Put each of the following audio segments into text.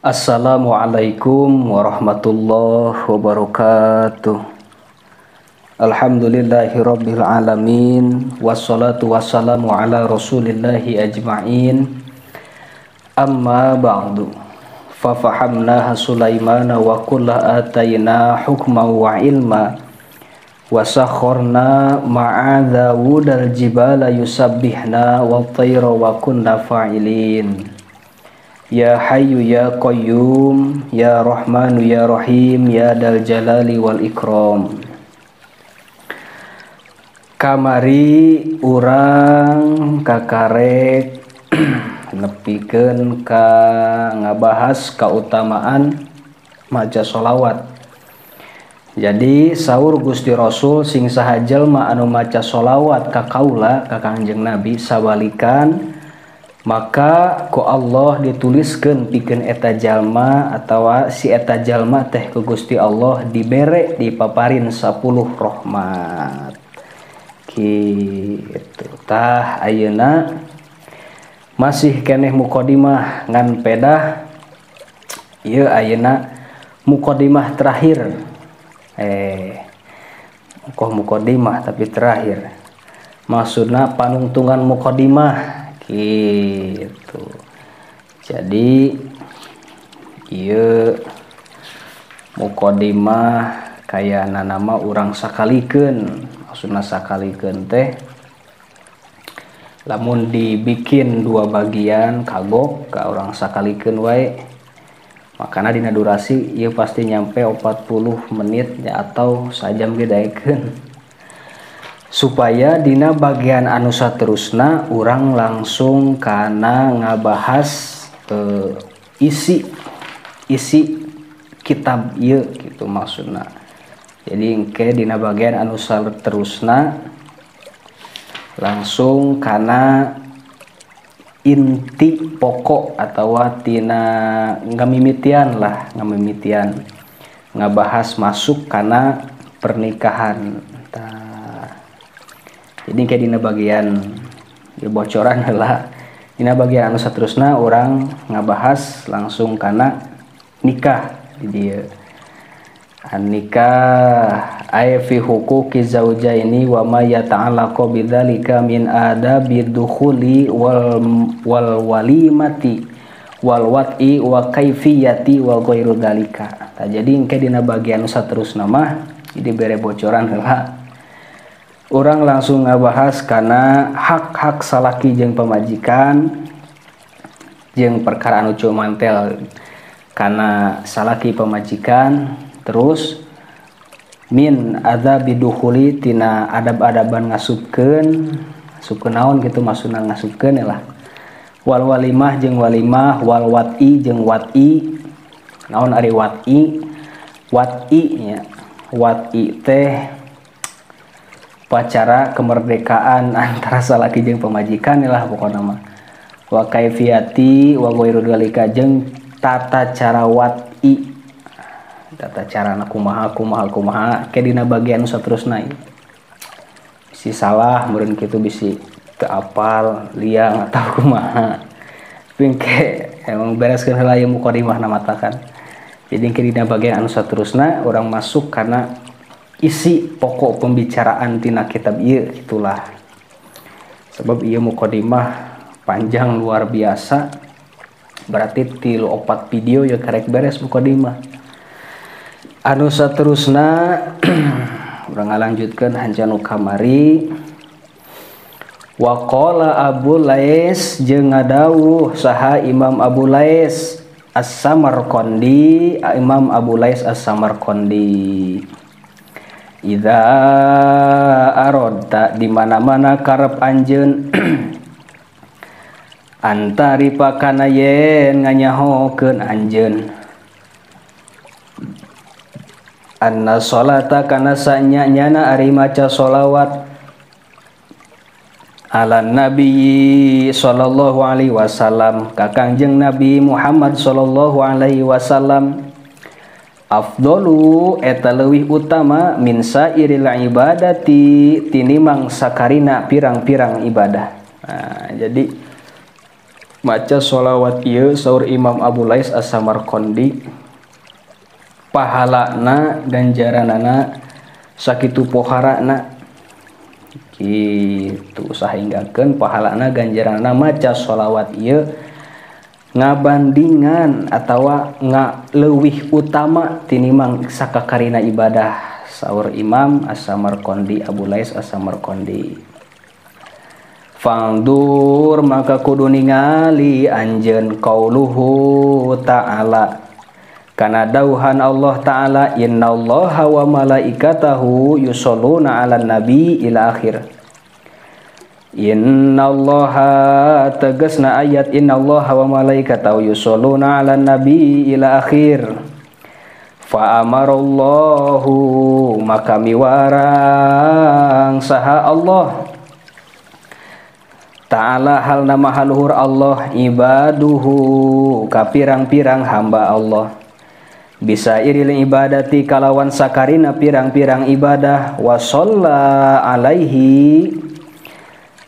Assalamualaikum warahmatullahi wabarakatuh. Alhamdulillahirabbil alamin wassalatu wassalamu ala rasulillahi ajma'in. Amma ba'du. Fa fahamnaha Sulaimana wa kulla atayna hukman wa ilma wa sakharna ma'a Dawudal jibala yusabbihna wa tayra wa kunna fa'ilin. Ya Hayyu Ya Qayyum Ya Rahmanu Ya Rahim Ya Dal Jalali Wal Ikram. Kamari urang kakarek nepikeun ka ngabahas kautamaan maca sholawat. Jadi saur Gusti Rasul sing saha jalma anu maca sholawat ka kaula ka Kangjeng Nabi sabalikan maka ku Allah dituliskeun pikeun eta jalma atawa si eta jalma teh ku Gusti Allah dibere dipaparin 10 rahmat kitu. Tah ayeuna masih keneh muqaddimah ngan pedah ieu ayeuna muqaddimah terakhir muqaddimah tapi terakhir maksudna panungtungan muqaddimah gitu. Jadi ieu muqaddimah kayana nama urang sakalikeun, maksudna sakalikeun teh lamun dibikin 2 bagian kagok ka urang sakalikeun wae makana dina durasi ieu pasti nyampe 40 menit ya atau sajam ge daekeun. Supaya dina bagian anu saterusna urang langsung kana ngabahas isi kitab ieu gitu maksudna. Jadi engke dina bagian anu saterusna langsung kana inti pokok atawa tina ngamimitian ngabahas masuk kana pernikahan. Jadi kayak dina bagian bocoran lah dina bagian anu saterusna orang ngabahas langsung kana nikah. Jadi nikah ay fi huquqi zaujaini wa ma yata'allaqu bidzalika min adabi dukhuli wal walimati wal wat'i wa kaifiyati wa ghairu dzalika. Jadi kayak dina bagian anu saterusna mah jadi bere bocoran lah orang langsung ngabahas karena hak-hak salaki jeung pamajikan jeung perkara anu cumantel karena salaki pamajikan. Terus min adzabi dukhuli tina adab-adaban ngasupkeun naon gitu maksudna ngasupkeun lah. Wal walimah jeung walimah wal wat'i jeung wat'i. Naon ari wat'i? Wat'i nya. Wat'i teh upacara kemerdekaan antara salaki jeung pamajikan lah pokokna mah. Wa kaifiyati wa ghairu dzalika jeung tata cara wat'i. Tata cara kumaha ke dina bagian nu saterusna. Bisi salah meureun kitu bisi teu apal liang atau kumaha. Pingke emang bereskeun heula ieu muqaddimahna matakan. Jadi ke dina bagian anu saterusna urang masuk karena isi pokok pembicaraan tina kitab ieu itulah. Sebab ieu muqaddimah panjang luar biasa. Berarti 3-4 video ya karek beres muqaddimah. Anu saterusna urang ngalanjutkeun hancanu kamari. Wa qala Abu Lais jeung ngadawuh saha Imam Abu Lais As-Samarqandi, Imam Abu Lais As-Samarqandi. Idza aradta di mana-mana karep anjeun antari pakana yen nganyahokeun anjeun anna sholata kana sanyana ari maca sholawat ala nabi sallallahu alaihi wasallam ka Kangjeng Nabi Muhammad sallallahu alaihi wasallam afdalu eta leuwih utama min sairil ibadati tinimang sakarina pirang-pirang ibadah. Nah, jadi maca sholawat ieu saur Imam Abu Lais As-Samarqandi pahalana ganjaranana sakitu poharana kitu sahinggakeun pahalana ganjaranana maca sholawat ieu ngabandingan atawa leuwih utama tinimbang sakakarina ibadah saur Imam As-Samarqandi Abu Lais As-Samarqandi. Fangdur maka kudu ningali anjeun qauluhu ta'ala kana dauhan Allah ta'ala innallaha wa malaikatahu yusholluna 'alan nabi ila akhir. Innallaha tegasna ayat innallaha wa malaikatahu yusholluna 'alan nabi ila akhir. Fa amarallahu maka miwarang saha Allah ta'ala hal nama haluhur Allah ibaduhu ka pirang-pirang hamba Allah bisa iril ibadati kalawan sakarina pirang-pirang ibadah wa shalla alaihi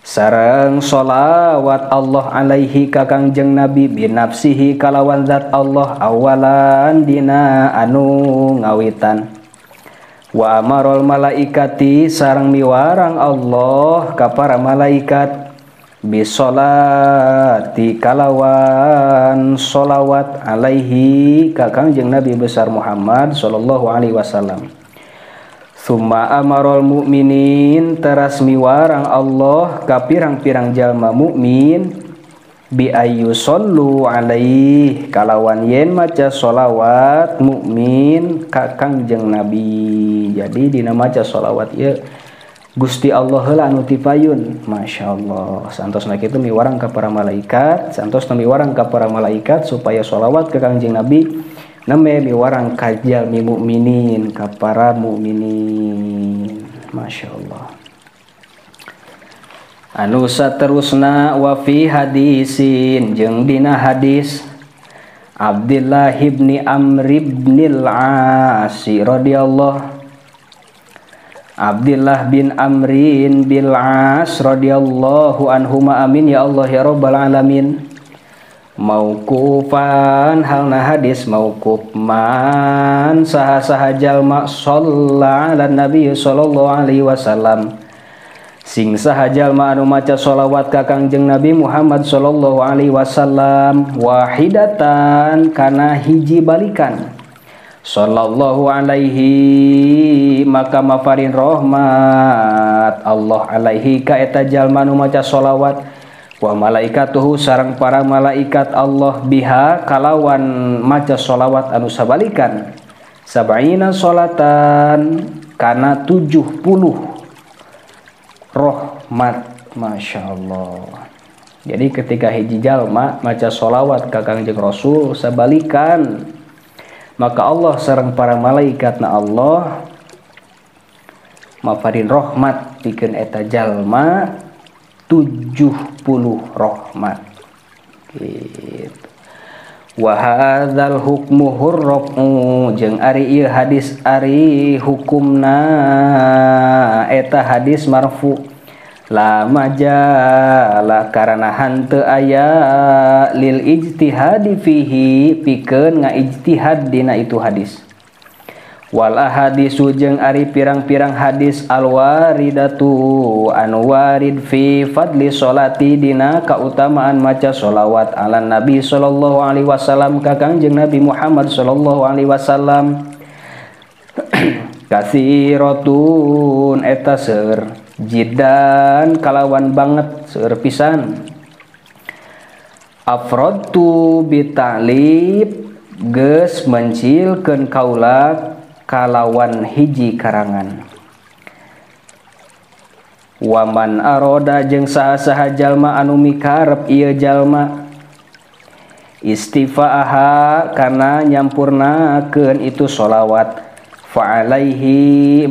sareng sholawat Allah alaihi ka Kangjeng Nabi binafsihi kalawan zat Allah awalan dina anu ngawitan wa amarul malaikati sareng miwarang Allah ka para malaikat bisolati kalawan solawat alaihi ka Kangjeng Nabi besar Muhammad sallallahu alaihi wasallam. Summa amarul mu'minin teras miwarang Allah ka pirang-pirang jalma mukmin bi ayyusallu alaihi kalawan yen maca solawat mukmin ka Kangjeng Nabi. Jadi dina maca solawat ieu Gusti Allah heula anu tipayun. Masyaallah. Santosna kitu miwarang ka para malaikat, santosna miwarang ka para malaikat supaya sholawat ke Kangjeng Nabi neme miwarang ka jalmi mukminin, ka para mukminin. Masyaallah. Anu saterusna wa fi hadisin jeung dina hadis Abdullah ibni Amr ibnil As radhiyallahu Abdullah bin Amrin bil As radhiyallahu anhuma amin ya Allah ya rabbal alamin. Mauqufan halna hadis mauquf man saha-saha jalma shalla ala nabi sallallahu alaihi wasallam sing saha jalma anu maca sholawat ka Kangjeng Nabi Muhammad sallallahu alaihi wasallam wahidatan kana hiji balikan sallallahu alaihi maka mafarin rahmat Allah alaihi ka eta jalma nu maca sholawat wa malaikatuhu sareng para malaikat Allah biha kalawan maca sholawat anu sabalikan sab'ina sholatan kana 70 rahmat. Masya Allah. Jadi ketika hiji jalma maca sholawat ka Kangjeng Rasul sabalikan maka Allah sareng para malaikatna Allah mafarin rahmat pikeun eta jalma 70 rahmat gitu. Wa hadzal hukmu hurrafu jeung ari ieu hadis ari hukumna eta hadis marfu la majala karana hanteu aya lil ijtihadi fihi pikeun ngaijtihad dina itu hadis. Wal ahadisu jeung ari pirang-pirang hadis al waridatu anu warid fi fadli sholati dina kautamaan maca sholawat ala nabi sallallahu alaihi wasallam ka Kangjeng Nabi Muhammad sallallahu alaihi wasallam kasiratun eta seur jidan kalawan banget seur pisan afradtu bitalib geus mencilkeun kaula kalawan hiji karangan waman aroda jeung saha-saha jalma anu mikarep ieu jalma istifaaha kana nyampurnakeun itu sholawat fa'alaihi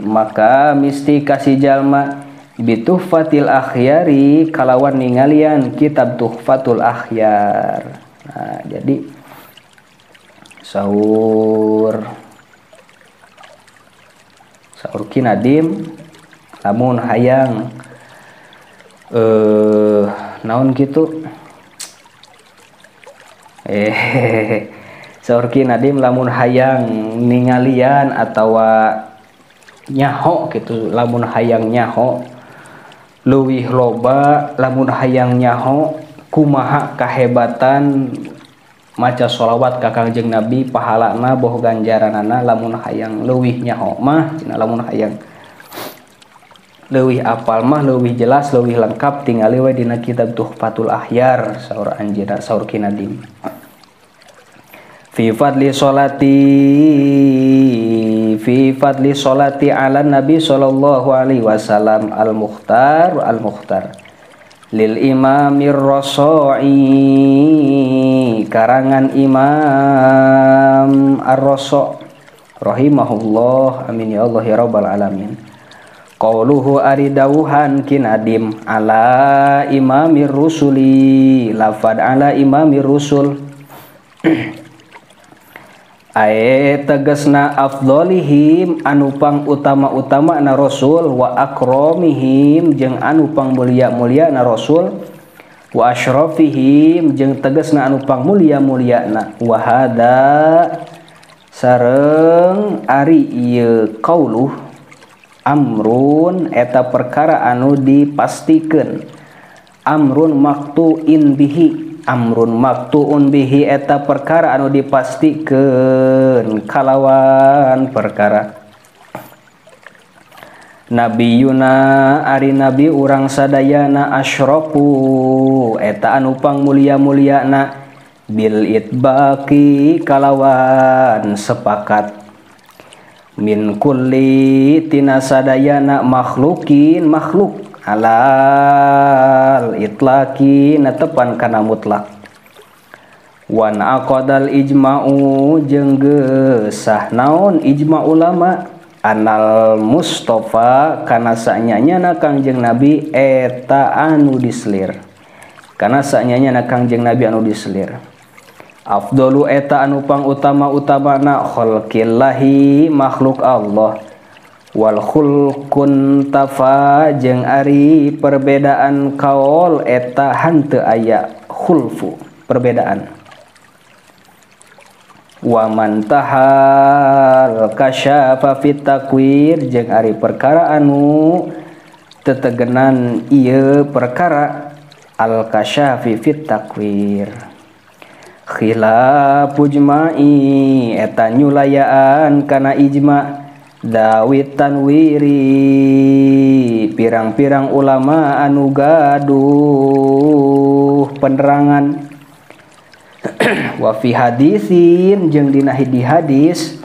maka misti kasih jalma bituhfatil akhyari kalawan ningalian kitab tuhfatul akhyar. Nah, jadi sahur kinadim lamun hayang naon gitu saurki Nadim lamun hayang ningalian atawa nyaho gitu, lamun hayang nyaho leuwih loba, lamun hayang nyaho kumaha kahebatan maca sholawat ka Kangjeng Nabi pahalana boh ganjaranana, lamun hayang leuwih nyaho mah cenah, lamun hayang leuwih apal mah leuwih jelas leuwih lengkap tingali we dina kitab Tuhfatul Akhyar saur anjeunna saur Ki Nadim. Fi fadli sholati ala nabi sallallahu alaihi wasallam al mukhtar lil imamir rasai karangan Imam ar-Rasa rahimahullah, amin ya Allah ya rabbal alamin. Qauluhu ari dawuhan Ki Nadim ala imamir rusuli, lafad ala imamir rusul ae tegasna afdolihim anu pang utama-utama na rasul, wa akromihim jeung anu pang mulia-mulia na rasul, wa asyrafihim jeung tegasna anu pang mulia-mulia na. Wa hada sareng ari ieu qauluh amrun eta perkara anu dipastikeun, amrun maktuin bihi, amrun maktuun bihi eta perkara anu dipastikeun kalawan perkara. Nabiyuna ari nabi urang sadayana asyrafu eta anu pang mulia-muliana bil itbaqi kalawan sepakat min kulli tina sadayana makhlukin makhluk alal itlaki natepan kana mutlak. Wan aqadal ijma'u jeung geusah naon ijma ulama anal Mustafa kana sanyanyana Kangjeng Nabi eta anu dislir, kana sanyanyana Kangjeng Nabi anu dislir. Afdalu eta anu pang utama-utamana khalqillahi makhluk Allah, wal khulqun tafa jeung ari perbedaan kaul eta hanteu aya khulfu perbedaan. Wa man tahal kasyafa fit takwir jeung ari perkara anu tetegenan ieu perkara al kasyafi fit takwir. Khilafu ijma'i eta nyulayaan kana ijma' dawit tanwiri pirang-pirang ulama anu gaduh penerangan. Wa fi hadisin jeung dina di hadis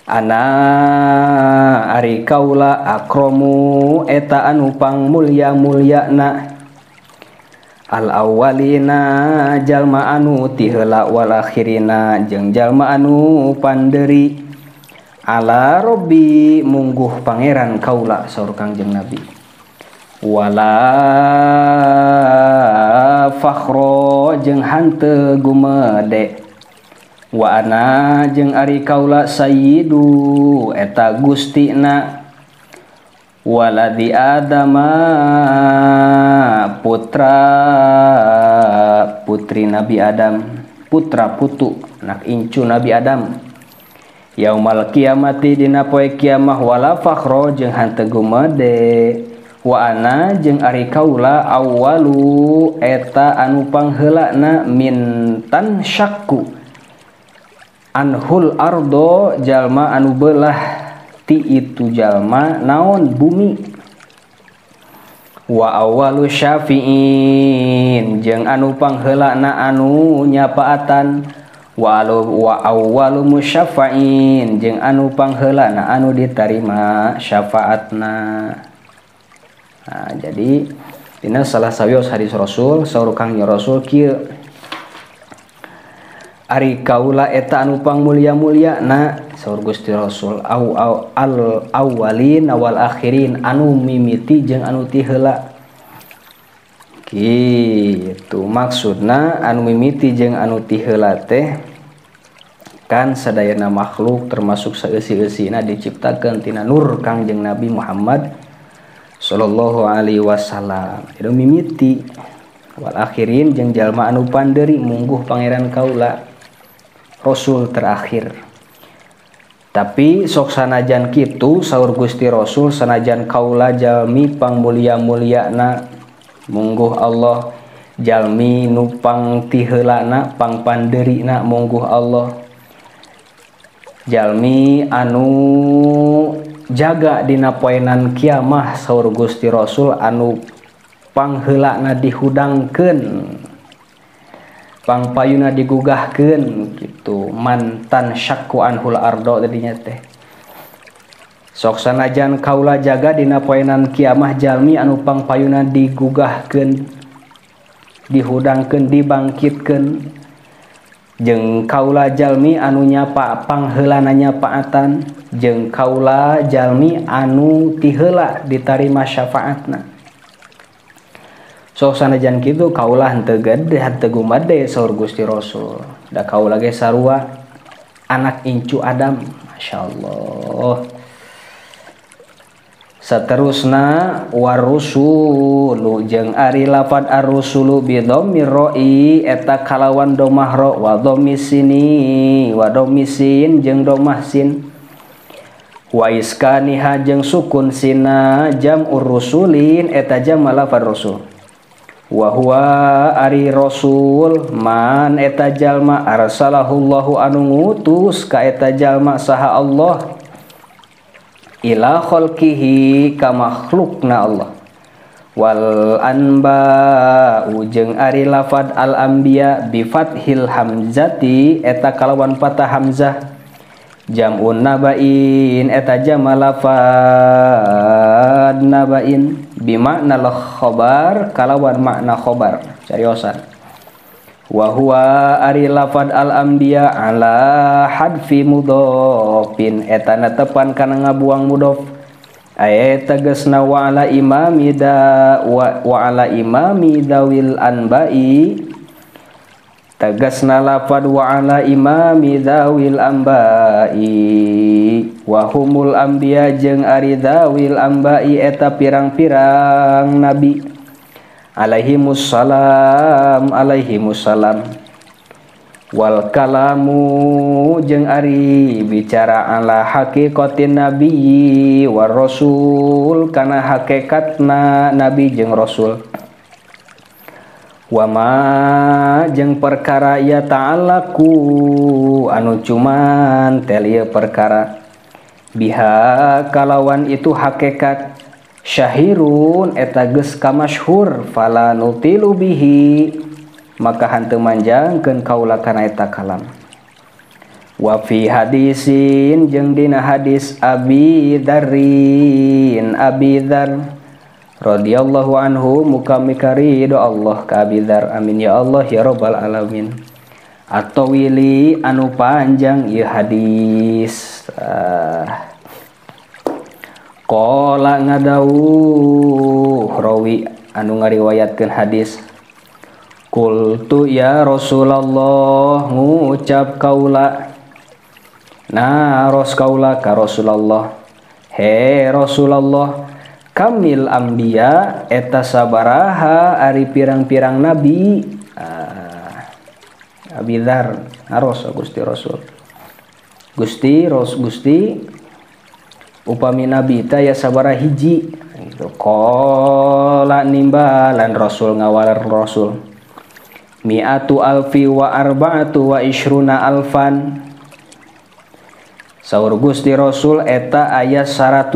ana ari kaula akramu eta anu pang mulia-mulyana al awwalina jalma anu ti heula wal akhirina jeung jalma anu panderi ala robbi mungguh pangeran kaula saur Kangjeng Nabi. Wala fakhro jeung hanteu gumede. Wa ana jeung ari kaula sayyidu eta gustina waladi adama putra putri Nabi Adam, putra putu anak incu Nabi Adam. Yaumal kiamati dina poe kiamah wala fakhro jeung hanteu gumede. Wa ana jeung ari kaula awwalu eta anu pangheulana mintan syakku anhul ardo jalma anu beulah ti itu jalma naon bumi. Wa awwalu syafi'in jeung anu pangheulana anu nyapaatan. Wa awwalu musyaffa'in jeung anu pangheulana anu ditarima syafaatna. Nah, jadi dina salah sawios hadis Rasul saur Kangjeng Rasul kieu ari kaula eta anu pang mulia-mulyana saur Gusti Rasul al awwalin wal akhirin anu mimiti jeung anu ti heula. Kitu maksudna anu mimiti jeung anu ti heula teh kan sadayana makhluk termasuk saeusi-eusina diciptakeun tina nur Kangjeng Nabi Muhammad sallallahu alaihi wasallam. Itu mimiti wal akhirin jeung jalma anu panderi mungguh pangeran kaula rasul terakhir. Tapi sok sanajan kitu saur Gusti Rasul, sanajan kaula jalmi pangmulia-mulyana mungguh Allah, jalmi nu pangtiheulana pangpandeurina mungguh Allah, jalmi anu jaga dina poenan kiamah saur Gusti Rasul, anu pangheulana dihudangkeun, pangpayuna digugahkeun gitu. Mantan syakku anhul ardo tadinya teh. Sok sanajan kaula jaga dina poenan kiamah jalmi anu pangpayuna digugahkeun, dihudangkeun, dibangkitkeun, jeung kaula jalmi anu nyapa pangheulana nyapaatan, jeung kaula jalmi anu tiheula ditarima syafaatna. Sok sanajan kitu kaula henteu gede henteu gumade saur Gusti Rasul. Da kaula ge sarua anak incu Adam, masyaallah. Saterusna warusulu jeung ari lafad ar-rusulu bi dhammir ra'i eta kalawan domah ra wa dhammisini wa dhammisin jeung domah sin wa iskaniha jeung sukun sina jam'ur rusulin eta jama lafad rasul. Wa huwa ari rasul man eta jalma arsalahullahu anu ngutus ka eta jalma saha Allah ila khalqihi ka makhlukna Allah. Wal anba ujeng ari lafad al anbiya bi fathil hamzati eta kalawan patah hamzah, jam'un nabain eta jama lafad nabain bi makna khabar kalawan makna khabar cariosan. Wa huwa ari lafad al anbiya ala hadfi mudhofin eta netepan kana ngabuang mudhof, aya tegasna wa ala imami dawil anba'i, tegasna lafad wa ala imami dawil anba'i wa humul anbiya jeung ari dawil anba'i eta pirang-pirang nabi alaihimussalam wal kalamu jeung ari bicara ala haqiqatin nabi war rasul kana hakikatna nabi jeung rasul. Wama jeung perkara ya ta'alaku anu cuman telieu perkara biha kalawan itu hakikat syahirun eta geus kamasyhur fala nutilu bihi maka henteu manjangkeun kaula kana eta kalam. Wa fi hadisin jeung dina hadis Abi Dzar radhiyallahu anhu muka mikari do Allah ka Abi Dzar, amin ya Allah ya rabbal alamin. At-tawili anu panjang ieu hadis. Qala ngadawuh rawi anu ngariwayatkeun hadis, qultu ya Rasulullah ngucap kaula naros kaula ka Rasulullah, he Rasulullah kamil anbiya eta sabaraha ari pirang-pirang nabi. Abi Dzar naros Gusti Rasul, Gusti upami nabi ta ya sabaraha hiji gitu. Qala nimbalan Rasul ngawalar Rasul mi'atu alfi wa arba'atu wa ishruna alfan. Saur Gusti Rasul eta aya 100.000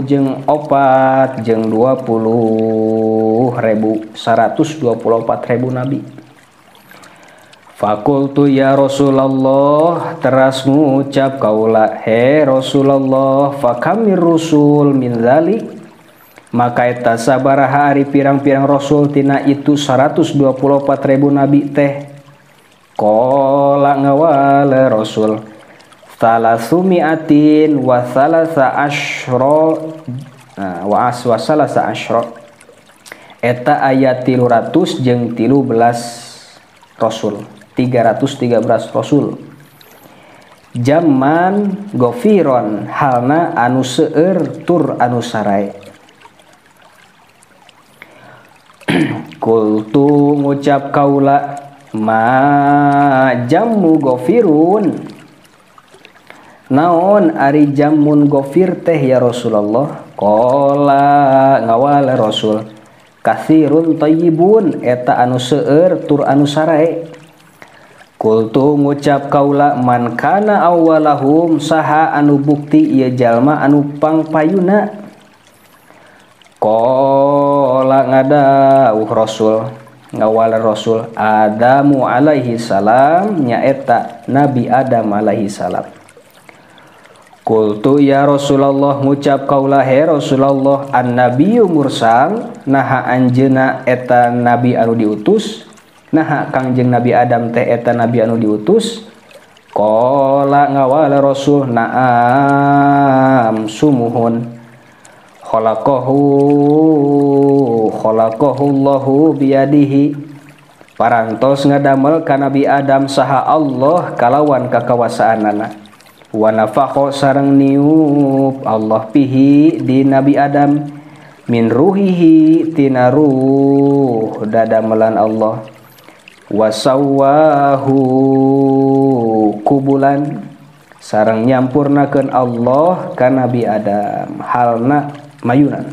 jeung 4 jeung 20.000 124.000 nabi. Fakultu ya Rasulullah teras ngucap kaula, he Rasulullah fakamir rusul min dzalik maka eta sabaraha ari pirang-pirang rasul tina itu 124.000 nabi teh. Qala ngawala Rasul salasumiatin wa salasa asyra wa salasa asyra eta ayat 300 jeung 13 rasul 313 rasul. Zaman gofiron halna anu seueur tur anu sarae. Kultu ngucap kaula ma jammu gofirun, naon ari jamun gofir teh ya Rasulullah. Qala ngawala Rasul katsirun thayyibun, eta anu seueur tur anu sarae. Kultu ngucap kaula man kana awwalahum, saha anu bukti ieu jalma anu pangpayuna. Qala ngadauh Rasul ngawala Rasul Adamu alaihi salam, nyaeta Nabi Adam alaihi salam. Kultu ya Rasulullah ngucap kaula he Rasulullah an-nabiyyu mursal, naha anjeuna eta nabi anu diutus, naha kangjeng Nabi Adam teh eta nabi anu diutus. Qala ngawala Rasul naam sumuhun khalaqahu Allahu biyadihi, parantos ngadamel ka Nabi Adam saha Allah kalawan kakawasaanana. Wa nafakho sareng niup Allah pihi di Nabi Adam min ruhihi tina ruh dadamelan Allah. Wa sawwahu kubulan, sareng nyampurnakeun Allah ka Nabi Adam halna mayunan.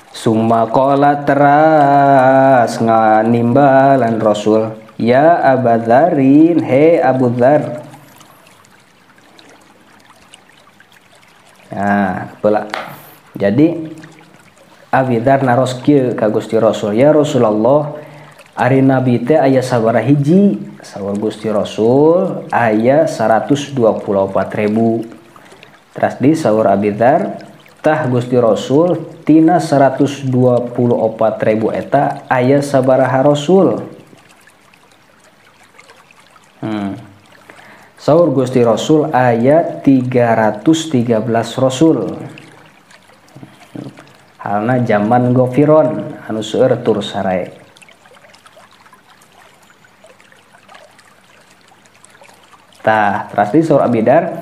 Summa qala teras nganimbalan Rasul ya Abadzarin, he Abu Dzar. Nah, pula. Jadi Abi Dzar naros kieu ka Gusti Rasul, ya Rasulullah, ari nabi teh aya sabaraha hiji? Saur Gusti Rasul aya 124.000. Teras di saur Abi Dzar, tah Gusti Rasul tina 124.000 eta aya sabaraha rasul? Saur Gusti Rasul aya 313 rasul. Halna zaman gofiron anu seueur tur sarae. Tah teras di saur Abi Dzar,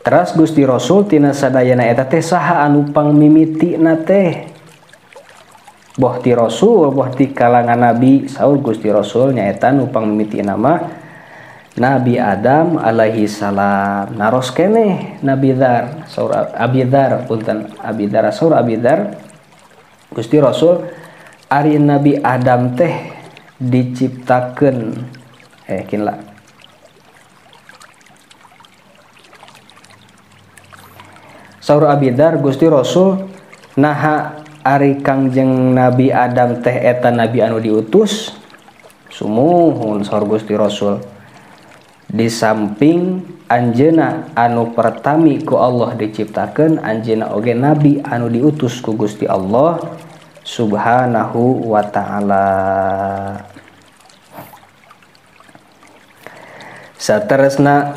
teras Gusti Rasul tina sadayana eta teh saha anu pangmimitina teh? Boh ti Rasul, boh ti kalangan nabi. Saur Gusti Rasul nyaeta anu pangmimitina mah Nabi Adam alaihi salam. Naros keneh Nabi Dzar, saur Abi Dzar, punten Abi Dzar, saur Abi Dzar Gusti Rasul ari Nabi Adam teh diciptakeun kinla saur Abi Dzar Gusti Rasul naha ari kangjeng Nabi Adam teh eta nabi anu diutus? Sumuhun saur Gusti Rasul, di samping anjeuna anu pertami ku Allah diciptakeun, anjeuna oge nabi anu diutus ku Gusti Allah subhanahu wa ta'ala. Saterusna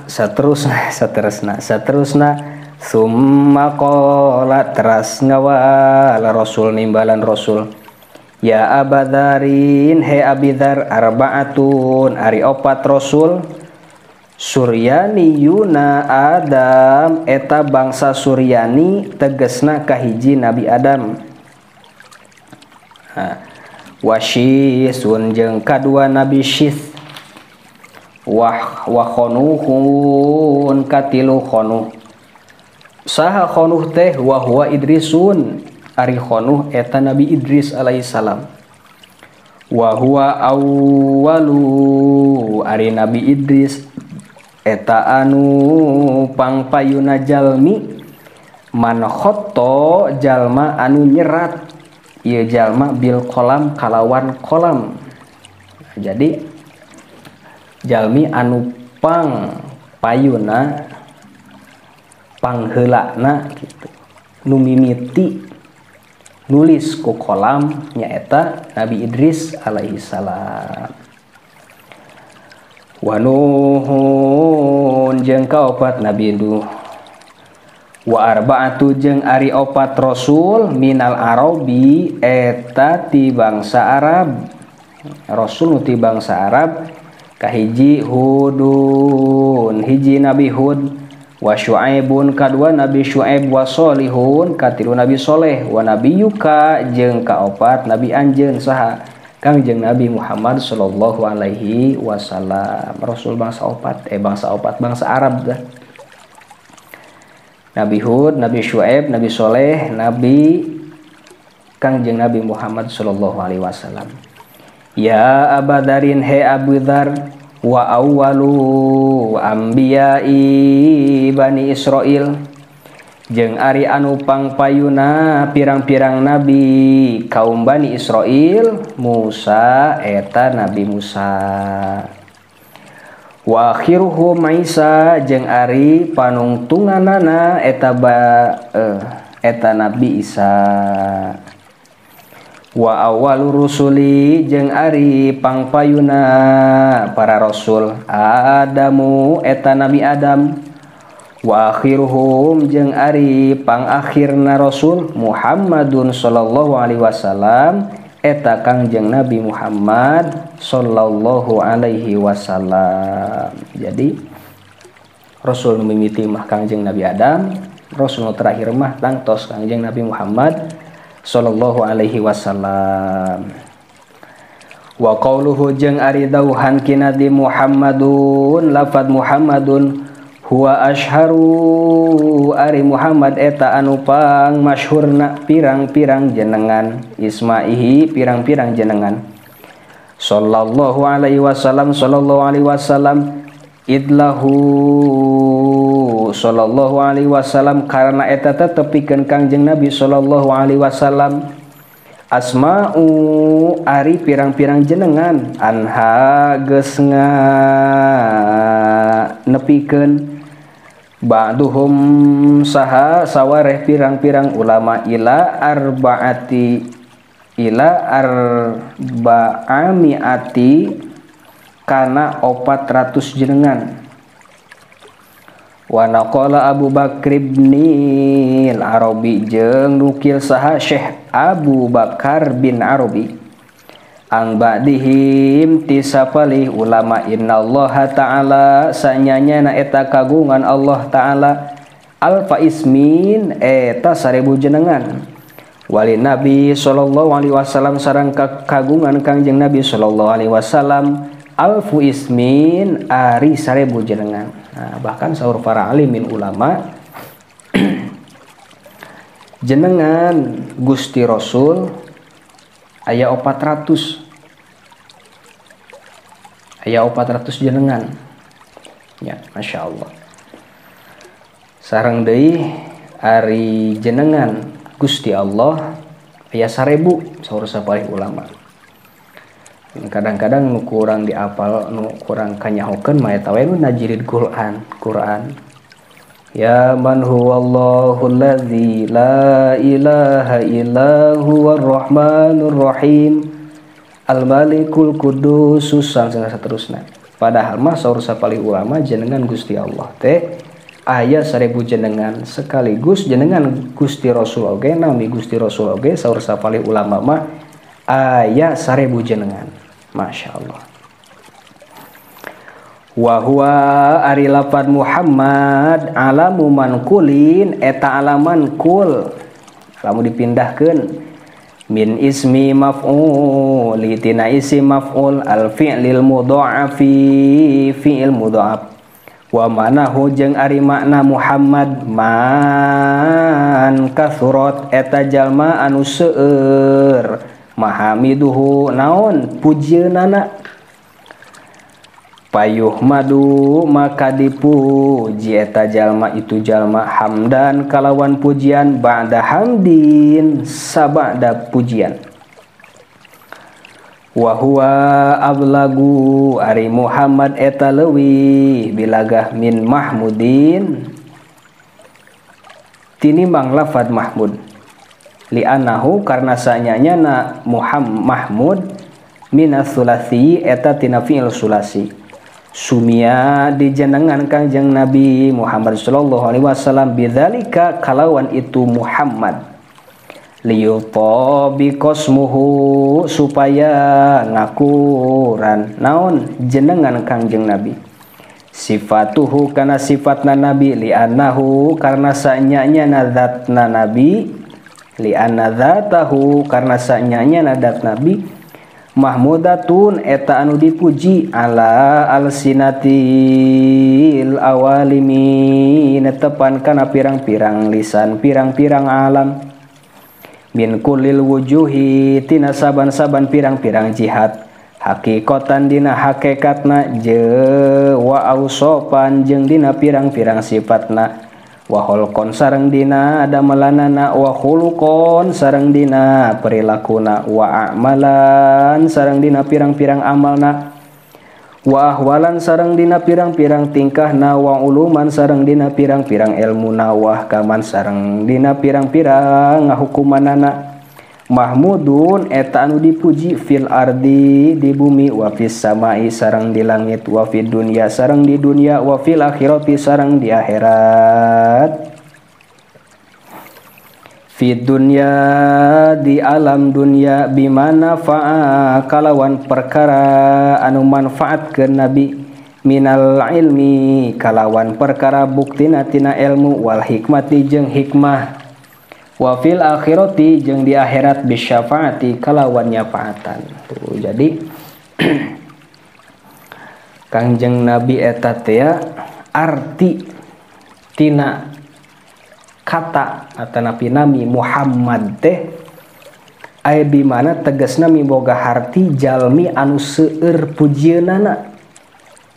summa qala teras ngawala Rasul nimbalan Rasul ya Abadzarin, he Abi Dzar, arbaatun ari opat Rasul Suryani yuna Adam, eta bangsa Suryani tegesna kahiji Nabi Adam. Wasyisun jeung kadua Nabi Syith, wa khonuhun katilu khonuh. Saha khonuh teh? Wa huwa Idrisun, ari khonuh eta Nabi Idris alaihi salam. Wa huwa awwalu, ari Nabi Idris eta anu pangpayuna jalmi man khoto, jalma anu nyerat, ieu jalma bil kolam kalawan kolam. Jadi jalmi anu pangpayuna pangheulana gitu, nu mimiti nulis ku kolam nyaeta Nabi Idris alaihi salam. Wa Nuhun jeung kaopat Nabi Nuh, wa arba'atu jeung ari opat Rasul minal Arabi, eta ti bangsa Arab. Rasul ti bangsa Arab kahiji Hudun, hiji Nabi Hud, wa Syuaibun kadua Nabi Syuaib wa Solihun katilu Nabi Soleh wa nabiyuka jeung kaopat Nabi anjeun saha Kangjeng Nabi Muhammad sallallahu alaihi wasallam. Rasul bangsa opat bangsa Arab dah. Nabi Hud, Nabi Syuaib, Nabi Soleh, Nabi Kangjeng Nabi Muhammad sallallahu alaihi wasallam. Ya Abadarin he Abu Dzar wa awwalu anbiya'i Bani Israil jeung ari anu pangpayuna pirang-pirang nabi kaum Bani Israil Musa eta Nabi Musa wa akhiruhum Isa jeung ari panungtunganana eta Nabi Isa wa awalur rusuli jeung ari pangpayuna para rasul Adamu eta Nabi Adam wa akhiruhum jeung ari pangakhirna rasul Muhammadun sallallahu alaihi wasallam eta Kangjeng Nabi Muhammad sallallahu alaihi wasallam. Jadi rasul nu mimiti mah Kangjeng Nabi Adam, rasul nu terakhir mah tangtos Kangjeng Nabi Muhammad sallallahu alaihi wasallam. Wa qauluhu jeung ari dauhan kinadi Muhammadun lafad Muhammadun huwa asharu ari Muhammad eta anu pang masyhurna pirang-pirang jenengan ismaihi pirang-pirang jenengan sallallahu alaihi wasallam idlahu sallallahu alaihi wasallam karena eta tetepikeun Kangjeng Nabi sallallahu alaihi wasallam asma'u ari pirang-pirang jenengan anha geus nepikeun ba'duhum saha sawareh pirang-pirang ulama ila arba'amiati kana 400 jenengan. Wa naqala Abu Bakr bin Arabi jeung nukil saha Syekh Abu Bakar bin Arabi ang ba'dihim tisapalih ulama innallaha ta'ala sanyanyana eta kagungan Allah ta'ala alfa ismin eta 1000 jenengan wali Nabi sallallahu alaihi wasallam sareng kagungan Kangjeng Nabi sallallahu alaihi wasallam alfu ismin ari 1000 jenengan. Nah, bahkan saur para alimin ulama jenengan Gusti Rasul aya 400 jenengan ya Masya Allah sareng deui ari jenengan Gusti Allah aya 1000 saur sapalih ulama. Kadang-kadang nu kurang diapal nu kurang kanyahokeun mah eta we nu najrid Quran ya man huwallahu allazi la ilaha illa huwar rahmanur rahim al malikul quddus sampai saterusna. Padahal mah saur sapalih ulama jenengan Gusti Allah teh aya 1000 jenengan sekaligus jenengan Gusti Rasul oge nami Gusti Rasul oge saur sapalih ulama mah aya 1000 jenengan. Masya Allah. Wa huwa ari lafad Muhammad alamu mankulin eta alaman kul lamun dipindahkeun min ismi maf'ul tina isim maf'ul al fi'lil mudha'afi fi'il mudha'af wa manahu jeung ari makna Muhammad man kathurat eta jalma anu seueur mahamiduhu naon pujieunana payuh madu maka dipuji eta jalma itu jalma hamdan kalawan pujian ba'da hamdin sabada pujian wa huwa ablagu ari Muhammad eta leuwih bilagah min mahmudin tinimbang lafad mahmud li'annahu karena sanyanyana Mahmud minas sulasi eta tina fi'il sulasi sumia dijenengan Kangjeng Nabi Muhammad sallallahu alaihi wasallam bidzalika kalawan itu Muhammad liyutabiqasmuhu supaya ngakuran naon jenengan Kangjeng Nabi sifatuhu kana sifatna nabi li'annahu karna sanyanya nadatna nabi li'anna dzatahu karna sanyanya nadat nabi mahmudatun eta anu dipuji ala alsinatil awalimi netepan kana pirang-pirang lisan pirang-pirang alam min kulil wujuhi tina saban-saban pirang-pirang jihad hakikatan dina hakikatna je wa ausopan jeung dina pirang-pirang sifatna wa khulqon sareng dina damelanana wa khuluqon sareng dina perilakuna wa amalan sareng dina pirang-pirang amalna wa ahwalan sareng dina pirang-pirang tingkahna wa uluman sareng dina pirang-pirang ilmuna wa kaman sareng dina pirang-pirang ngahukumanana mahmudun eta anu dipuji fil ardi di bumi wa fis samai sareng di langit wa fid dunya sareng di dunia wa fil akhirati sareng di akhirat fid dunya di alam dunia bimana fa'a kalawan perkara anu manfaatkeun nabi minal ilmi kalawan perkara buktina tina ilmu wal hikmati jeung hikmah wa fil akhirati jeung di akhirat bisyafaati kalawan nyafaatan. Tuh, jadi Kangjeng Nabi eta teh arti tina kata atanapi nami Muhammad teh aya di mana tegasna miboga harti jalmi anu seueur pujieunana.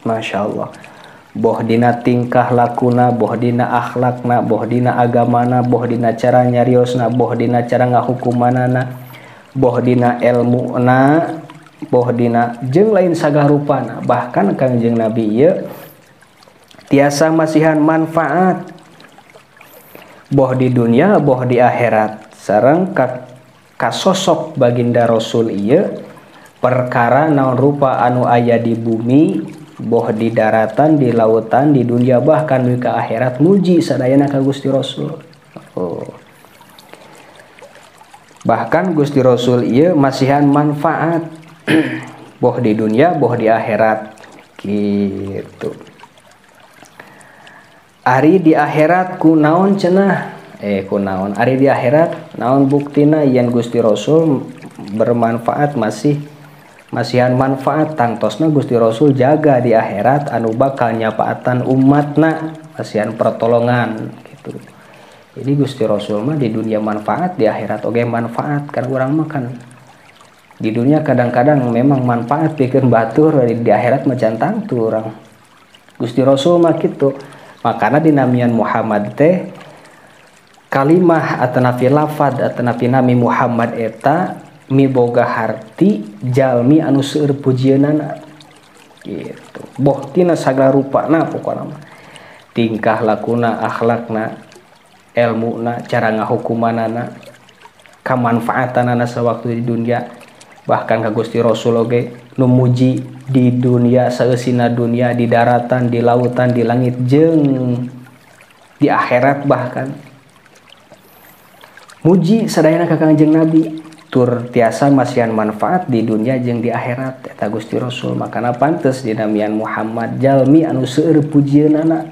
Masyaallah. Boh dina tingkah lakuna, boh dina akhlakna, boh dina agamana, boh dina cara nyariosna, boh dina cara ngahukumanana, boh dina ilmuna, boh dina jeung lain sagarupana. Bahkan Kangjeng Nabi ieu tiasa masihan manfaat boh di dunia boh di akhirat sareng kasosok baginda Rasul ieu perkara naon rupa anu aya di bumi boh di daratan, di lautan, di dunia bahkan di ke akhirat muji sadayana ka Gusti Rasul. Bahkan Gusti Rasul ieu masihan manfaat boh di dunia, boh di akhirat gitu. Ari di akhirat ku naon cenah? Ku naon? Ari di akhirat naon buktina yen Gusti Rasul bermanfaat masihan manfaat tangtosna Gusti Rasul jaga di akhirat anu bakal nyapaatan umatna masihan pertolongan gitu. Jadi Gusti Rasul mah di dunia manfaat, di akhirat oge manfaat kan urang mah kan di dunia kadang-kadang memang manfaat pikeun batur di akhirat mah jantang tuh urang. Gusti Rasul mah kitu. Makana dinamian Muhammad teh kalimah atanapi lafad atanapi nami Muhammad eta miboga harti jalmi anu seueur pujieunana gitu. Boh tina sagala rupana pokona mah tingkah lakuna, akhlakna, ilmuna, cara ngahukumanana, kamanfaatanana sewaktu di dunia bahkan ka Gusti Rasul oge nu muji di dunia saeusina dunia di daratan, di lautan, di langit jeung di akhirat bahkan muji sadayana ka Kangjeng Nabi tur tiasa masihan manfaat di dunia jeung di akhirat eta Gusti Rasul. Makana pantes dinamian Muhammad jalmi anu seueur pujieunana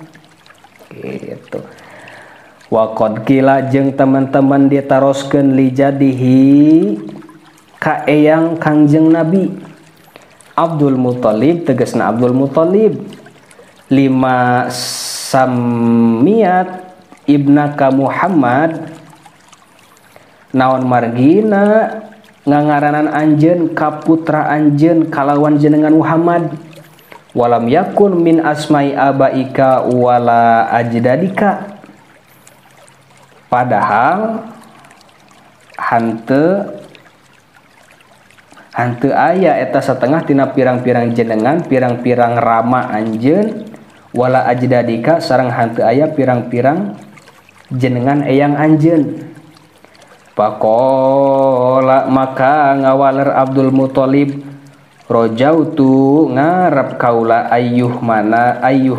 gitu. Wa qad qila jeung teman-teman ditaroskeun li jadihi ka eyang Kangjeng Nabi Abdul Muthalib tegasna Abdul Muthalib lima samiyat ibnaka Muhammad naon margina ngangaranan anjeun ka putra anjeun kalawan jenengan Muhammad walam yakun min asma'i abaika wala ajdadika padahal hanteu aya eta satengah tina pirang-pirang jenengan pirang-pirang rama anjeun wala ajdadika sareng hanteu aya pirang-pirang jenengan eyang anjeun. Pakola maka ngawaler Abdul Muthalib rojautu ngarep kaula ayyuh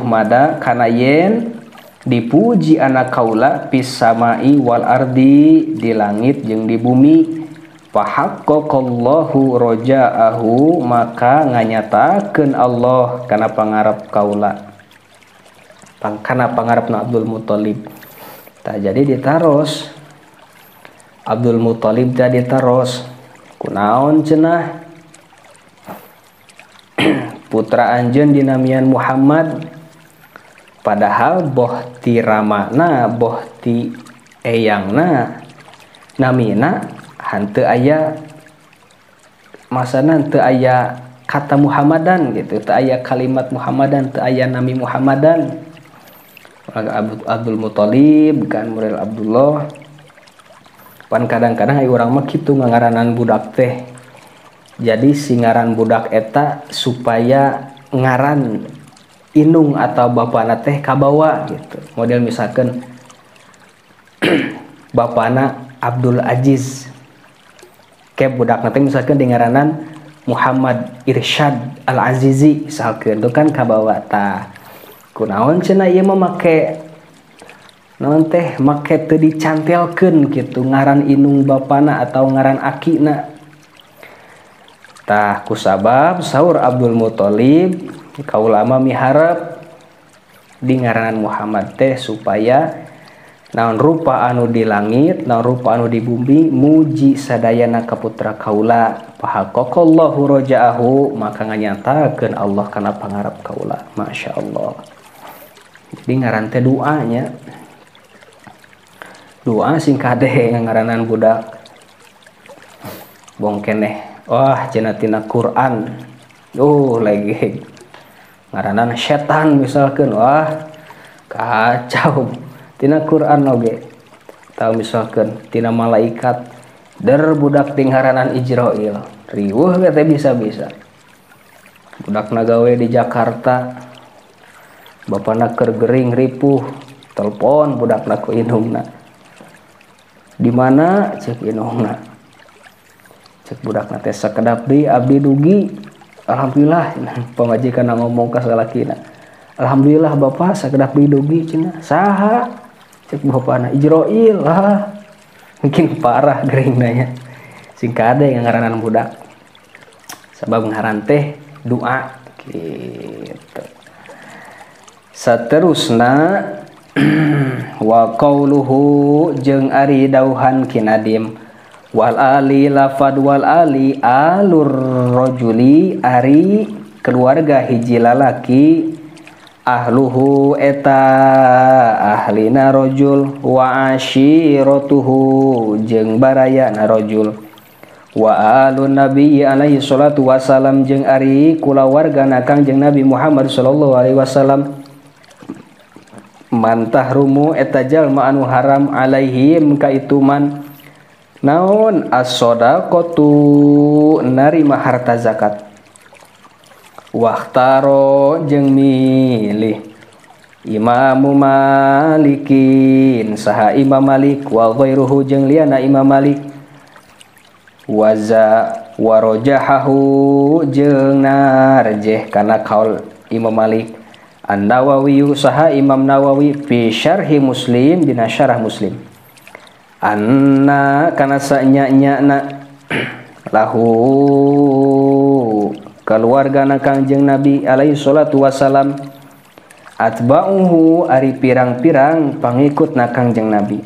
mada kana yen dipuji anak kaula pis samai wal ardi di langit jeung di bumi fahaqqaqallahu roja'ahu maka nganyatakeun Allah kana pangarep kaula Pangkana pangarepna Abdul Muthalib. Tah jadi ditaros Abdul Muthalib teh ditaros kunaon cenah putra anjeun dinamian Muhammad padahal boh ti ramana boh ti eyangna namina hanteu aya masana teu aya kata Muhammadan gitu, teu aya kalimat Muhammadan, teu aya nami Muhammadan. Abdul Muthalib kan muril Abdullah. Pan kadang-kadang aya urang mah kitu ngangaranan budak teh. Jadi singaran budak eta supaya ngaran indung atau bapana teh kabawa gitu. Model misalkan bapana Abdul Aziz. Kayak budak teh misalkan dengaranan Muhammad Irsyad Al-Azizi misalkan itu kan kabawa tah. Kunaon cenah ieu mah make naon teh make teu dicantelkeun kitu ngaran indung bapana atau ngaran akina. Tah kusabab saur Abdul Muthalib kaula mah miharep di ngaranan Muhammad teh supaya naon rupa anu di langit naon rupa anu di bumi muji sadayana ka putra kaula fahaqaqallahu raja'ahu maka nganyatakeun Allah kana pangarep kaula. Masyaallah. Jadi ngaran teh doanya doa sing kadeh ngaranan budak bong keneh wah cenah tina Quran lagi ngaranan setan misalkan wah kacau tina Quran oge tau misalkan tina malaikat der budak ting ngaranan Ijrail riweuh teh bisa-bisa budak nagawe di Jakarta bapana keur gering ripuh telepon budakna ku indungna di mana cek indungna cek budakna teh sakedap deui abdi dugi alhamdulillah pamajikanna ngomong ka salakina alhamdulillah bapak sakedap deui dugi cenah saha cek bapana Ijrail mungkin parah geringna nya sing kade ngaranan budak sabab ngaran teh doa gitu. Saterusna wa qauluhu jeung ari dauhan kinadim wal ali lafad wal ali alur rajuli ari keluarga hiji lalaki ahluhu eta ahlina rajul wa ashiratuhu jeung barayana rajul wa alun nabi alaihi salatu wasalam jeung ari kulawargana Kangjeng Nabi Muhammad sallallahu alaihi wasallam mantah rumu eta jalma anu haram alaihim ka itu man naon as-shadaqatu narima harta zakat wahtaro jeung milih Imamu Malikin saha Imam Malik wa ghairuhu jeung liana Imam Malik waza warojahahu jeung narjeh kana kaul Imam Malik An-Nawawi usaha Imam Nawawi fi syarhi Muslim dina syarah Muslim anna kana sanya-nyana lahu keluargana Kangjeng Nabi alaihi salatu wasalam atba'uhu ari pirang-pirang pangikutna Kangjeng Nabi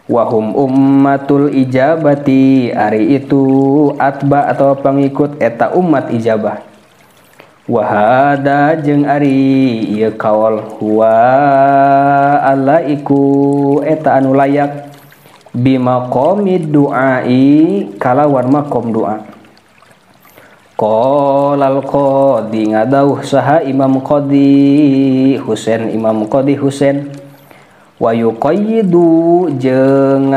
wahum ummatul ijabati ari itu atba atau pangikut eta umat ijabah wahada jeung ari ieu kaul huwa alaiku eta anu layak bimaqamid duai kalawan maqam doa qalal qadi ngadauh saha Imam Qadi Husain Imam Qadi Husain wa yuqayyidu jeung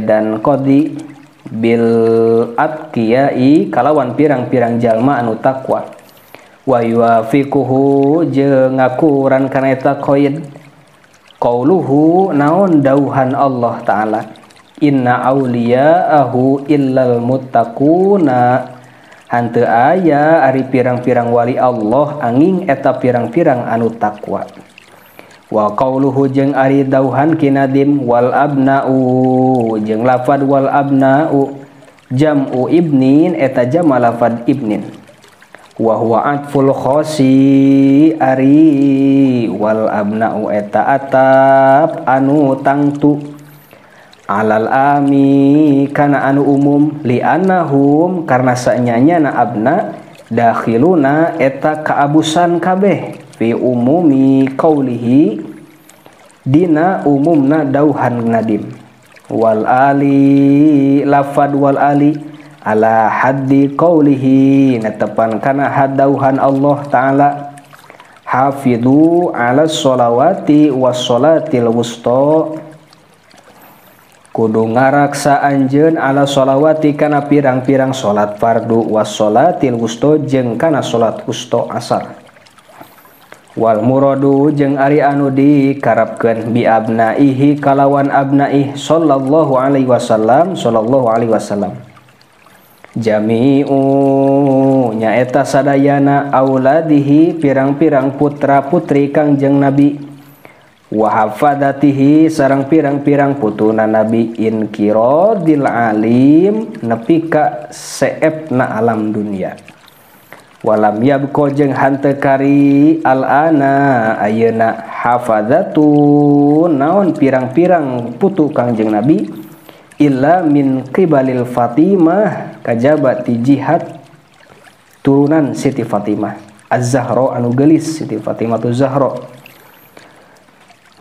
dan qadi bil atqiyai kalawan pirang-pirang jalma anu takwa wa yuafiquhu jeung ngakuran kana eta qaid qauluhu naon dauhan Allah taala inna auliya'ahu illal muttaquna hanteu aya ari pirang-pirang wali Allah angin eta pirang-pirang anu takwa wa qauluhu jeung ari dauhan kinadim wal abna'u jeung lafad wal abna'u jam'u ibnin eta jama lafad ibnin wa huwa atful khosi ari wal abna'u eta atap anu tangtu alal ami kana anu umum li annahum karna sanyanya na abna dakhiluna eta kaabusan kabeh fi umumi qaulihi dina umumna dauhan nadim wal ali lafad wal ali ala haddi qaulihi netepan kana hadauhan Allah taala hafidhu ala sholawati was sholatil wusta kudu ngaraksa anjeun ala sholawati kana pirang-pirang salat fardu was sholatil wusta jeung kana salat wusta asar wal muradu jeung ari anu dikarapkeun bi abnaihi kalawan abnaih sallallahu alaihi wasallam jami'u nyaeta sadayana auladihi pirang-pirang putra putri Kangjeng Nabi wa hafadatihi sareng pirang-pirang putuna Nabi inqiradil alim nepi ka seepna alam dunia walam yabqa jeung hanteu kari alana ayeuna hafadatu naon pirang-pirang putu Kangjeng Nabi illa min qibalil Fatimah kajaba ti jihad turunan Siti Fatimah Az-Zahra anu geulis Siti Fatimah tu Zahra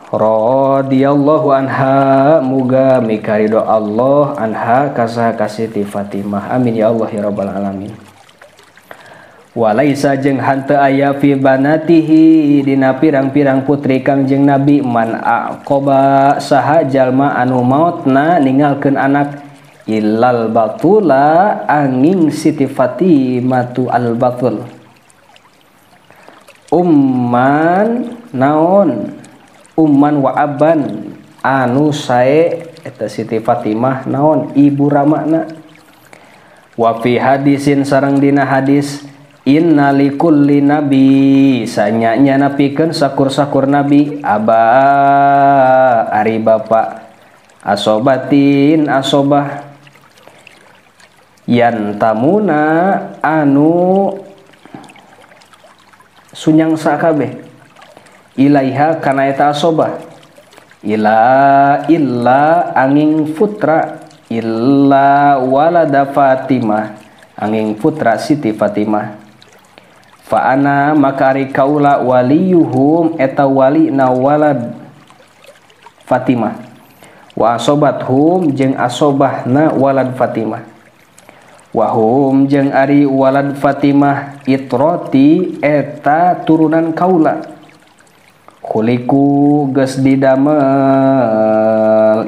radhiyallahu anha muga mikarido Allah anha kasaha ka Siti Fatimah amin ya Allah ya rabbal alamin walaisa jeung hanteu aya fi banatihi dina pirang-pirang putri Kangjeng Nabi man aqoba saha jalma anu mautna ninggalkeun anak illal batula angin Siti Fatimah tu al batul umman naon umman wa aban anu sae eta Siti Fatimah naon ibu ramana wa fi hadisin sareng dina hadis inna likulli nabi sanyanya napikeun sakur-sakur nabi aba ari bapa asobatin asobah yan tamuna anu sunyangsa kabeh ilaiha kana eta asobah illa angin putra illa walada Fatimah angin putra Siti Fatimah fa ana maka ari kaula waliyuhum eta walina walad Fatimah wa asobathum jeung asobahna walad Fatimah wahum jeung ari walad Fatimah itroti eta turunan kaula kuliku geus didamel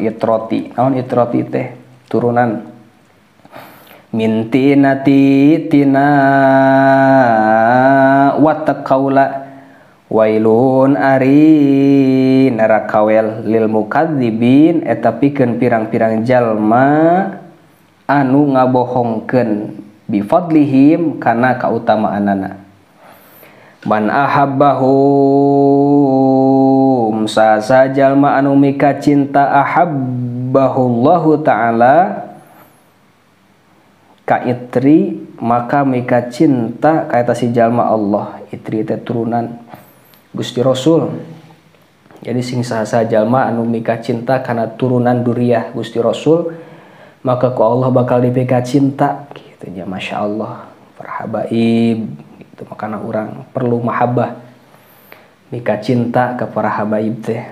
itroti naon itroti teh turunan minti nati tina watak kaula wailun ari narakawel lil mukadzibin eta pikeun pirang-pirang jalma anu ngabohongkeun bifadlihim kana kautamaanana man ahabbahum sa jalma anu mika cinta ahabbahullahu ta'ala ka itri maka mika cinta ka eta si jalma Allah itri teh turunan Gusti Rasul jadi sing saha jalma anu mika cinta kana turunan duriyah Gusti Rasul maka ku Allah bakal dipika cinta gitu nya Masya Allah para habaib gitu makana urang perlu mahabbah mika cinta ka para habaib teh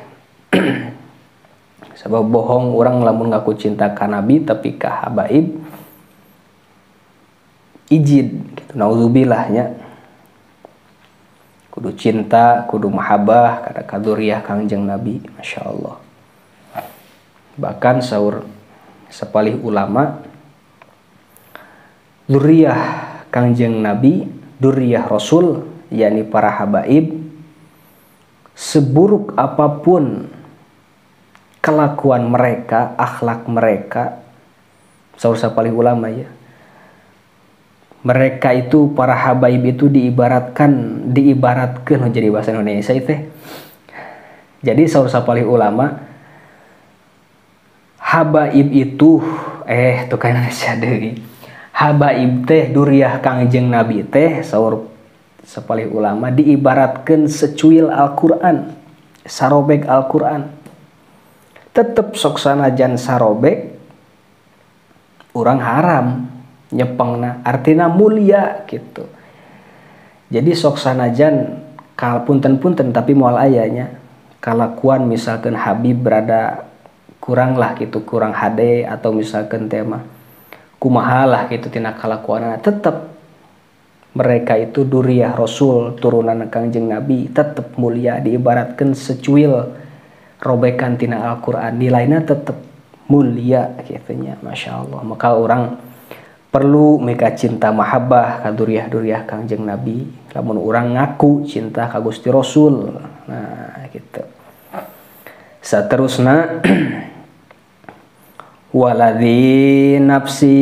sabab bohong urang lamun ngaku cinta ka Nabi tapi ka habaib ijid gitu naudzubillah nya kudu cinta kudu mahabbah kada kaduriyah Kangjeng Nabi Masya Allah bahkan saur sapalih ulama duriyah Kangjeng Nabi duriyah Rasul yakni para habaib seburuk apapun kelakuan mereka akhlak mereka saur sapalih ulama ya mereka itu para habaib itu diibaratkan jadi bahasa Indonesia itu jadi saur sapalih ulama habaib itu tuh kan Indonesia deui habaib teh duriyah Kangjeng Nabi teh saur sapalih ulama diibaratkeun secuil Al-Qur'an, sarobek Al-Qur'an. Tetep sok sanajan sarobek urang haram nyepengna, artina mulia gitu. Jadi sok sanajan kal punten-punten tapi moal ayanya kalakuan misalkan Habib berada kurang lah gitu, kurang HD atau misalkan tema kumaha lah gitu tina kalakuanana, tetap mereka itu duriyah Rasul turunan Kangjeng Nabi, tetap mulia diibaratkan secuil robekan tina Al-Qur'an, nilainya tetap mulia gitunya. Masya Allah. Maka orang perlu mika cinta mahabbah ka duriyah-duriyah Kangjeng Nabi, lamun orang ngaku cinta ka Gusti Rasul. Nah gitu. Saterusna waladhi nafsi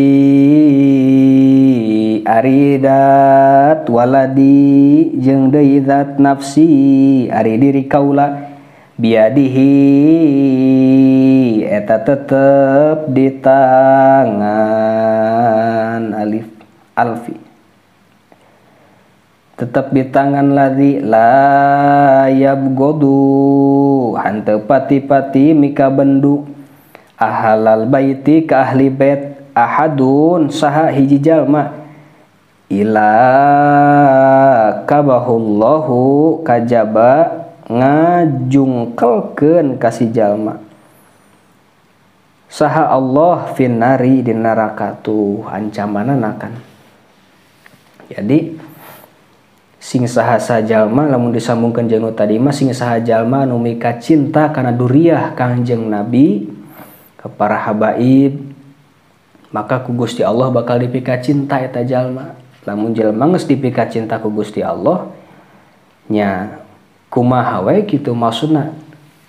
aridat waladi jeung deui zat nafsi ari diri kaula biadihi eta tetep di tangan alfi tetep di tangan ladzi la yabgodu hanteu pati-pati mika bendu ahalal baiti ka ahli bait ahadun saha hiji jalma ila kabahullahu kajaba ngajungkelkeun ka si jalma saha Allah finnari di neraka tuh ancamanana kan. Jadi sing saha jalma lamun disambungkeun jeung tadi mah sing saha jalma anu mika cinta kana duriyah Kangjeng Nabi ka para habaib maka ku Gusti Allah bakal dipika cinta eta jalma. Lamun jalma geus dipika cinta ku Gusti Allah nya kumaha we kitu maksudna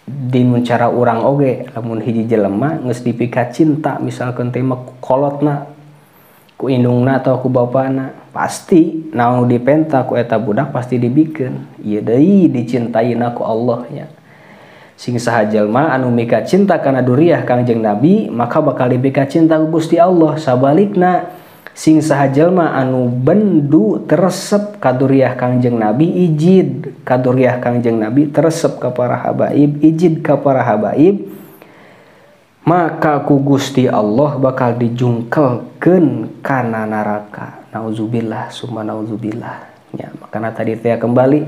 di cara urang oge lamun hiji jelema geus dipika cinta misalkan teh kolotna ku indungna atau ku bapana pasti naon dipenta ku eta budak pasti dibikeun ieu deui dicintaina ku Allah nya. Sing saha jalma anu mika cinta kana duriyah Kangjeng Nabi maka bakal dipika cinta ku Gusti Allah. Sabalikna sing saha jalma anu bendu teresep ka duriyah Kangjeng Nabi ijid ka duriyah Kangjeng Nabi teresep ka para habaib ijid ka para habaib maka ku Gusti Allah bakal dijungkelkeun kana neraka. Nauzubillah summa nauzubillah nya. Makana tadi teh kembali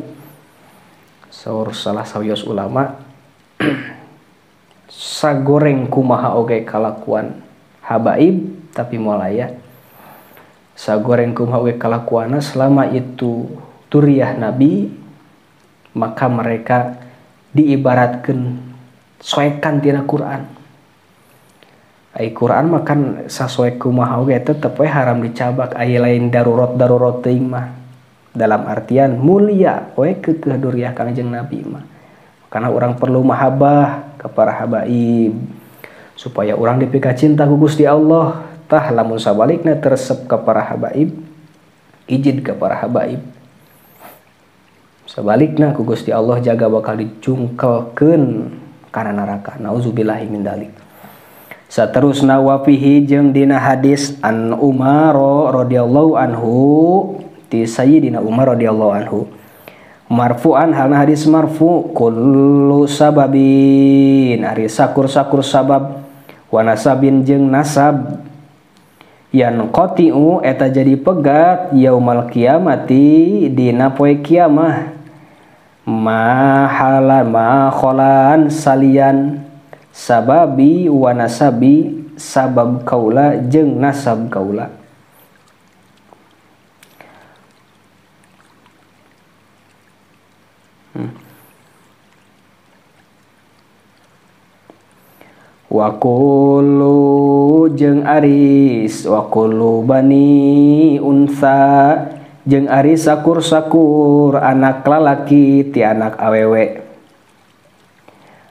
saur salah sawios ulama sagoreng kumaha oge kalakuan habaib tapi moal aya sagoreng kumaha oge kalakuana selama itu duriyah Nabi maka mereka diibaratkeun soekan tina Quran. Ai Quran mah kan sasoe kumaha oge tetep we haram dicabak aya lain darurat teuing mah dalam artian mulia we keukeuh duriyah Kangjeng Nabi mah. Karena orang perlu mahabbah ke para habaib supaya orang dipika cinta ku Gusti Allah. Tah lamun sabalikna teresep ke para habaib ijid ke para habaib sabalikna ku Gusti Allah jaga bakal dijungkelkeun kana neraka. Nauzubillahi min dzalik. Saterusna wa fihi jeung dina hadis an Umar radhiyallahu anhu ti Sayyidina Umar radhiyallahu anhu marfu'an halna hadis marfu kullu sababin ari sakur-sakur sabab wa nasabin jeung nasab yan qati'u eta jadi pegat yaumal kiamati dina poe kiamah ma kholan salian sababi wa nasabi sabab kaula jeung nasab kaula. Wa kullu jeung aris wa kullu bani unsa jeung aris sakur-sakur anak lalaki ti anak awewe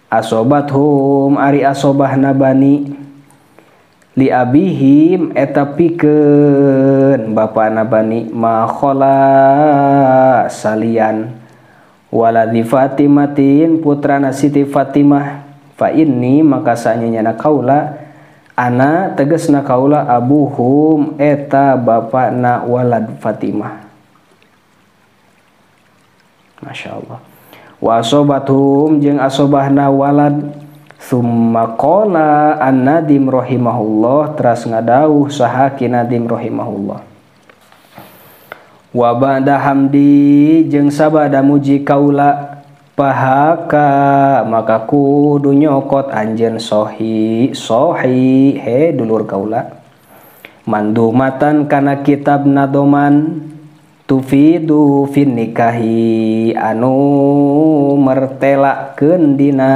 asobathum ari asobahna bani li abihim eta pikeun bapana bani ma khola salian waladhi Fatimatin putrana Siti Fatimah fa inni maka sanyana kaula Ana tegasna kaula abuhum eta bapakna walad Fatimah. Masya Allah. Wa asobathum jeung asobahna walad. Summa qala an-Nadim rahimahullah, teras ngadauh saha ki Nadim rahimahullah. Wa ba'da hamdi jeung sabada muji kaula pahaka maka kudu nyokot anjeun sohi he dulur kaula mandumatan kana kitab nadoman tufidu fin nikahi anu mertelakeun dina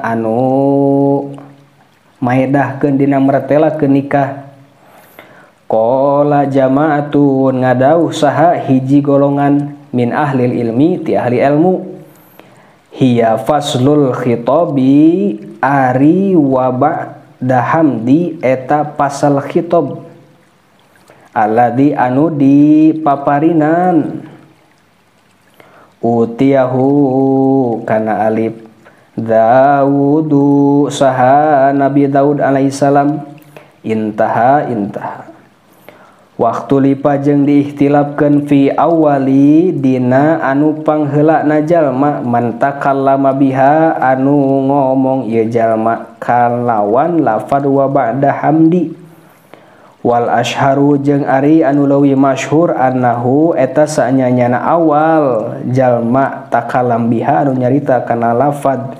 anu maedahkeun dina mertelakeun nikah. Qala jama'atun ngadauh saha hiji golongan min ahlil ilmi ti ahli ilmu hiya faslul khitabi ari wa ba'da hamdi eta pasal khitab alladzi anu di paparinan utiyahu kana alif Daudu saha Nabi Daud alaihissalam intaha waktu lipa jeung diikhtilafkeun fi awali dina anu pangheulana jalma mantakallama biha anu ngomong ieu jalma kalawan lafad wa ba'da hamdi wal ashharu jeung ari anu leuwih masyhur annahu eta saanyana awal jalma takalam biha anu nyarita kana lafad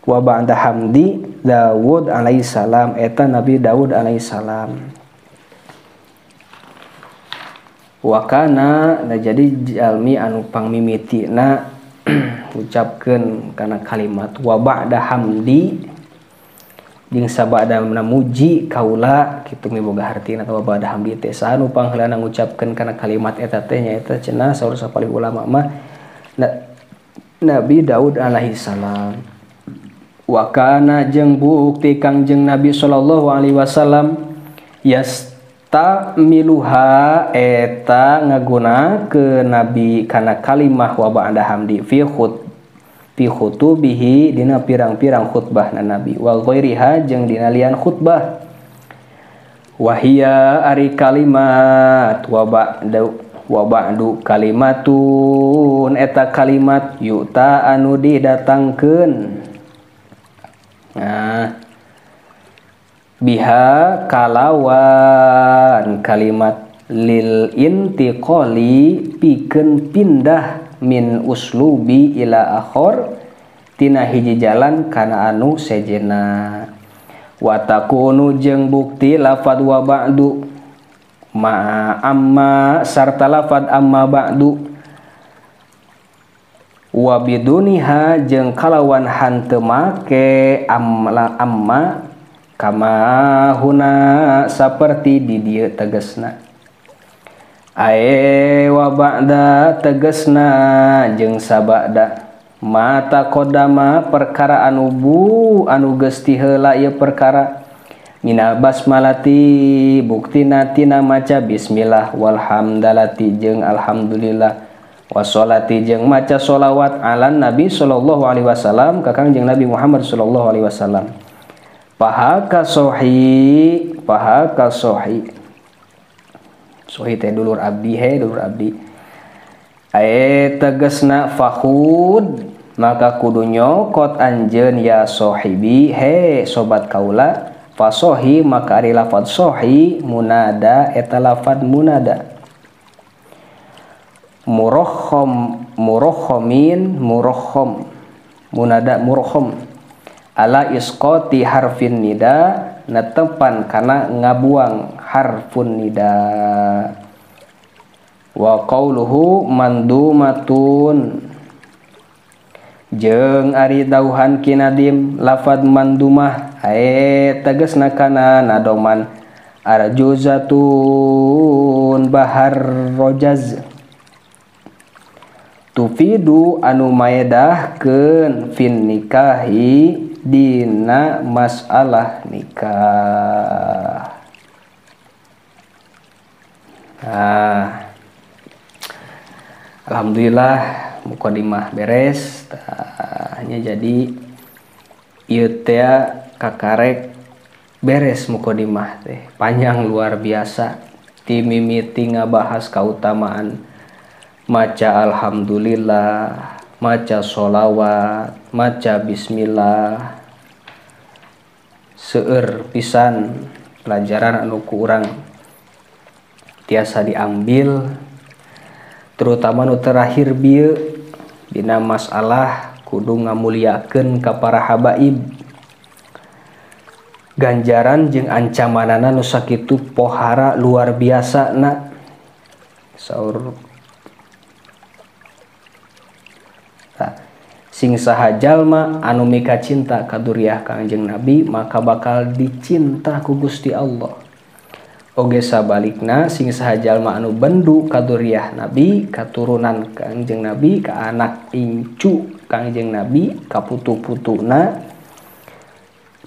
wa ba'da hamdi Daud alaihissalam eta Nabi Daud alaihissalam. Wakana nah jadi jalmi anu pangmimitina ucapkeun kana kalimat wa ba'da hamdi jeung sabada muji kaula kitu miboga hartina atawa ba'da hamdi teh sanu pangheulana ngucapkeun kana kalimat eta teh nyaeta cenah saur sapalih ulama mah Nabi Daud alaihi salam. Wakana jeung bukti Kangjeng Nabi sallallahu alaihi wasallam yastamiluha eta ngagunakeun Nabi kana kalimah wa ba'da hamdi fi khutubihi dina pirang-pirang khutbahna Nabi wa ghairiha jeung dina lian khutbah wahia ari kalimat wa ba'du kalimatun eta kalimat yuta anu didatangkeun nah biha kalawan kalimat lil intiqali pikeun pindah min uslubi ila akhor tina hiji jalan kana anu sejena wa takunu jeung bukti lafad wa ba'du ma amma sarta lafad amma ba'du wa biduniha jeung kalawan hanteu make amma kama huna saperti di dieu tegasna ae wa ba'da tegasna jeung sabada mata kodama perkara anu geus ti heula ieu perkara minal basmalati buktina tina maca bismillah walhamdalati jeung alhamdulillah washolati jeung maca sholawat ala Nabi sallallahu alaihi wasallam ka Kangjeng Nabi Muhammad sallallahu alaihi wasallam. Pahaka sohi teh dulur abdi dulur abdi ae tegasna fakhud maka kudu nyokot anjeun ya sohibi he sobat kaula fasohi maka ari lafad sohi munada eta lafad munada murokhomin munada murkhom ala isqati harfin nida netepan kana ngabuang harfun nida wa qauluhu mandumatun jeung ari dauhan kinadim lafad mandumah ae tegasna kana nadoman arjuzatun bahar rojaz tufidu anu maedahkeun fin nikahi dina masalah nikah. Nah, alhamdulillah mukadimah beres. Hanya jadi ieu teh kakarek beres mukodimah teh panjang luar biasa ti mimiti ngabahas kautamaan maca alhamdulillah, maca sholawat, maca bismillah. Seueur pisan pelajaran anu ku urang tiasa diambil, terutama nu terakhir bieu dina masalah kudu ngamuliakeun ka para habaib. Ganjaran jeung ancamanana nu sakitu pohara luar biasa na saur sing saha jalma anu mika cinta ka duriah Kangjeng Nabi maka bakal dicinta ku Gusti Allah. Oge sabalikna sing saha jalma anu bendu ka duriah Nabi, katurunan Kangjeng Nabi, ka anak incu Kangjeng Nabi, ka putu-putuna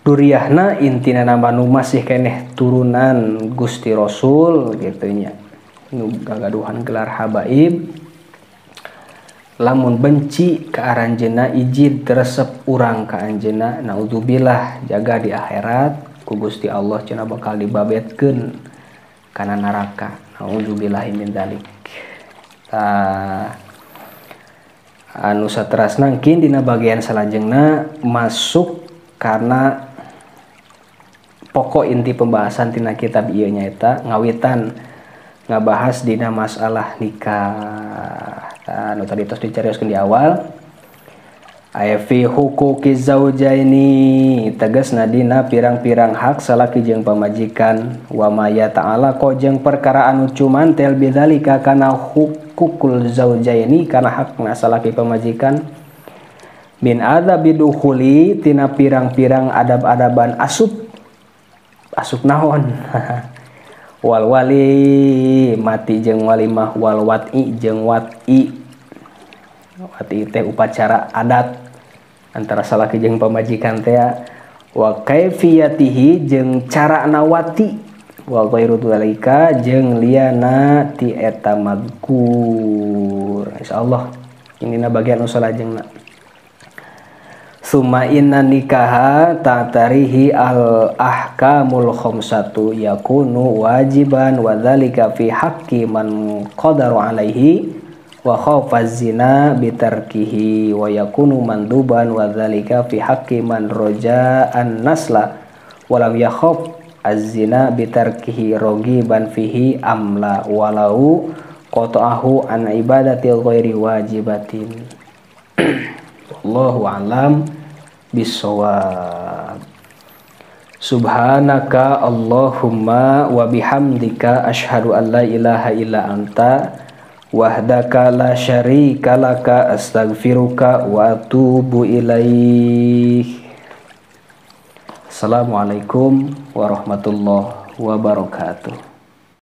duriahna intina nama nu masih keneh turunan Gusti Rasul gitu nya. Nu gagaduhan gelar habaib lamun benci ke aranjeuna ijid resep urang ka anjeunna naudzubillah jaga di akhirat ku Gusti Allah cenah bakal dibabetkeun kana neraka naudzubillahi min dzalik. Anu saterasna engkin dina bagian salajengna masuk karena pokok inti pembahasan tina kitab ieu nyaeta ngawitan ngabahas dina masalah nikah. Anu tadi tos dicarioskeun di awal aya fi huquqiz zaujaini tegasna dina pirang-pirang hak salaki jeung pamajikan wa ma ya ta'ala ko jeung perkara anu cumantel bidzalika kana huququl zaujaini kana hakna salaki pamajikan min adabi dukhuli tina pirang-pirang adab-adaban asup naon wal wali mati jeung walimah wal wat'i jeung wat'i teh upacara adat antara salaki jeung pamajikan teh wa kaifiyatihi jeung carana wati wa ghairu dzalika jeung liana ti eta mazkur insyaallah inina bagian usul salajengna. Summa inna nikaha ta'tarihi al ahkamul khamsatu yakunu wajiban wa dzalika fi haqqi man qadaru alaihi wa khafa zina bitarkihi wa yakunu manduban wa dzalika fi haqqi man raja'an nasla wa lam yakhaf az-zina bitarkihi ragiban fihi amla walau qata'ahu an ibadati ghairi wajibatin. Wallahu a'lam bisawab. Subhanaka Allahumma wa bihamdika asyhadu an la ilaha illa anta wahdaka la syarika laka astaghfiruka wa atubu ilaik. Assalamualaikum warahmatullahi wabarakatuh.